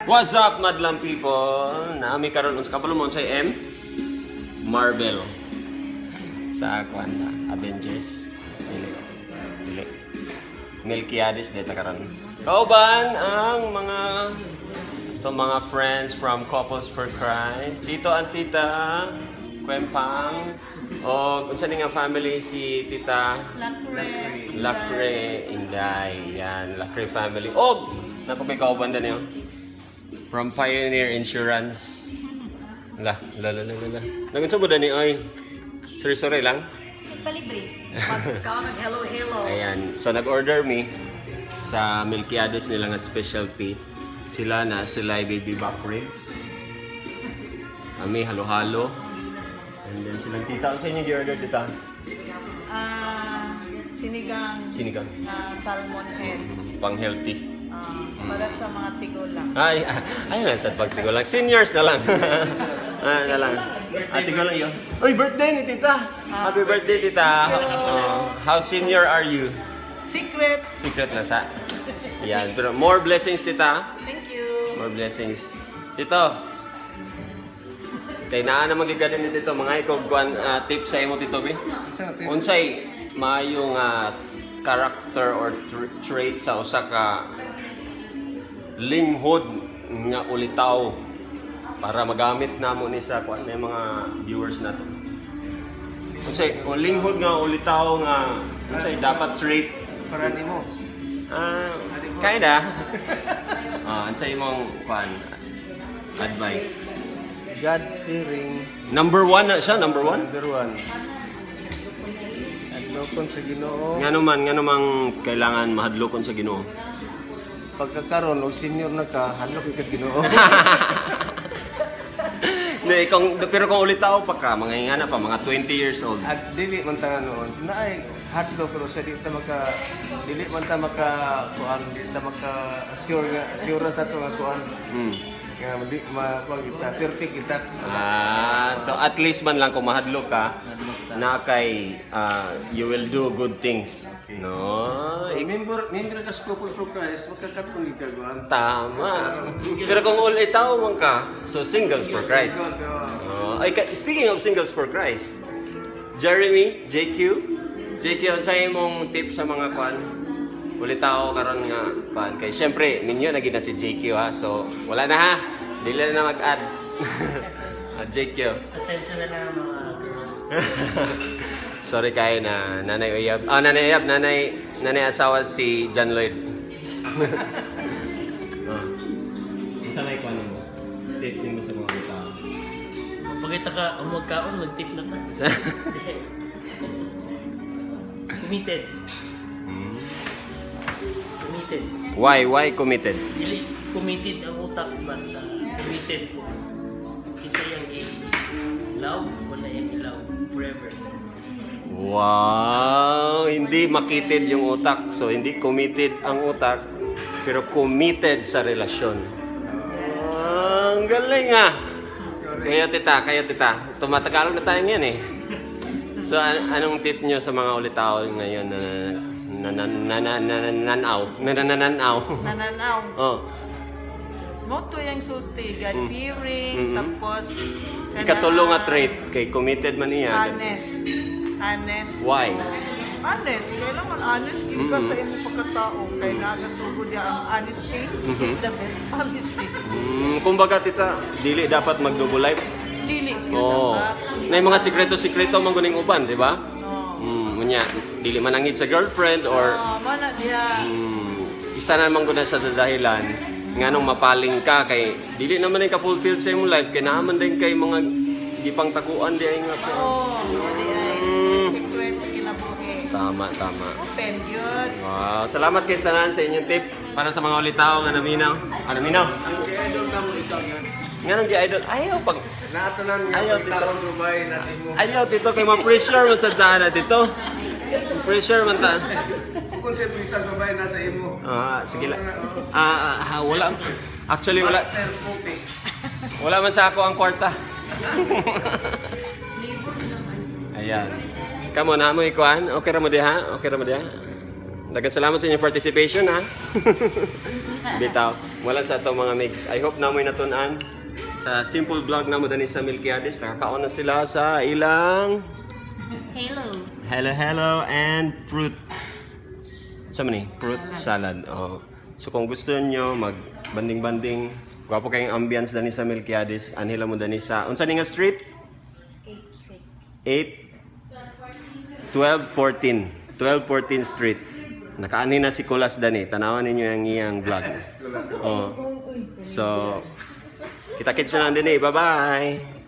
What's up, madlang people? Naami karon sa kapulumon sa M Marvel sa Avengers. Dili. Melquiades dito karon. Kauban ang mga friends from Couples for Christ. Tito at Tita Kwempang o unsa ni nga family si Tita Lacre Inday. Yan, Lacre family. Og nako may kauban din yo. From Pioneer Insurance. La. Nagunsa mo dani oy. Sorry lang. Palibre. Pagka hello. Ayan. So nag-order me sa Melquiades nila nga specialty. Sila ay baby back ribs. Ami halo-halo. And then silang tita. Ano sa inyo gi-order tita? Sinigang salmon head. Pang healthy. Para sa mga tigulang. Ay lang sa pagtigulang. Seniors na lang. Na lang. Tigulang yun. Uy, birthday ni tita. Happy birthday tita. How senior are you? Secret Na sa? Yan. Pero more blessings tita. Thank you. More blessings. Tito. Kay naa na magigadin ni tito. Mga ikog tip sa imo tito, bi? Unsay maayong character or trait sa usa ka linghod nga ulitaw para magamit namo ni sa kuan may mga viewers nato. Unsay linghod nga ulitaw nga unsay dapat trait para nimo? Kinda. Unsay imong kuan advice? God-fearing. Number 1 na siya, number 1? Number 1. Hadlokon sa Ginoo. Nga naman kailangan mahadlokon sa Ginoo. Pagkakaroon og senior na ka, hadlok ka Ginoo. Pero kung ulitaw pa ka, mga ingana pa, mga 20 years old. At dili man ta noon. Naay hadlok pero sa dili man ta maka kuan, dili ta maka assurance sa to nga kuan. Nga di mapagita perfect kita. So at least man lang kung mahadlok ka, na kay you will do good things. No? Member ka sa Couple for Christ, magkakatong gigagawan. Tama. Pero kung ulitaw man ka, so singles for Christ. Speaking of singles for Christ, Jeremy, JQ, unsa imong tip sa mga kwan? Ulitaw karon nga kwan kay syempre ninyo na gina si JQ ha. So wala na ha. Dili na mag-add. JQ. Asensya na lang mga girls. Sorry kayo na Nanay Uyab. Nanay asawa si John Lloyd. Isa na ikuan mo. Tip mo sa mga tao. Pagkita ka, magkaon, mag-tip na ka. Committed. Committed. Why committed? Dili, committed ang utak ba sa committed ko. Kisa yung i-love, wala yung i-love forever. Wow! Hindi makitid yung utak. So, hindi committed ang utak, pero committed sa relasyon. Ang galing ah! Kayo tita. Tumatagalog na tayo ngayon eh. So, anong tip nyo sa mga ulitaw ngayon na nananaw? Oh. Moto yung sulti, God-fearing, tapos Ikatulong nga trait kay committed man iya. honest. Why? Honest. Kailangan honest yun ka sa imong pagkatao. Kaya nagasugod niya ang honesty is the best policy. Kumbaga tita, dili dapat mag-double life. Dili yun Oh. Na mga sikreto man guning uban, di ba? No. Munya, dili man angid sa girlfriend or Mana diya. isa na naman guna sa dahilan nganong mapaling ka kay dili naman ka fulfilled sa imong life kay naaman din kay mga gipang takuan di ay nga po. Di ay secret sa kinabuhi. Tama. Open yun. Wow, salamat kay Stanan sa inyong tip para sa mga ulitaw nga naminaw. Naminaw? Idol ka mo ito yun. Nga nang di-idol. Ayaw pag... Naatanan nga Ayaw, ang tito. taong subay na sa imo. Ayaw, tito, kay ma-pressure mo sa daan dito. Pressure man ta. Kung sa tuwita subay na sa imo. Sige lang. Wala. Actually, wala. Wala man sa ako ang kwarta. Ayan. Kamo na mo ikuan. Okay ra mo diha? Okay ra mo diha? Daghang salamat sa inyong participation ha. Bitaw. Wala sa ato mga mix. I hope na mo'y natunan sa simple vlog na mo dani sa Milquiades. Nakakaon na sila sa ilang Hello. hello and fruit. Sa man ni? Fruit salad. Oh. So kung gusto niyo mag banding-banding, gwapo kayong ambience dani sa Milquiades, anhila mo dani sa unsa ni nga street? 8 12 14 Street. Nakaani na si Kulas dani. Tanawan ninyo ang iyang vlog. Oh. So kita-kits na lang din eh. Bye-bye.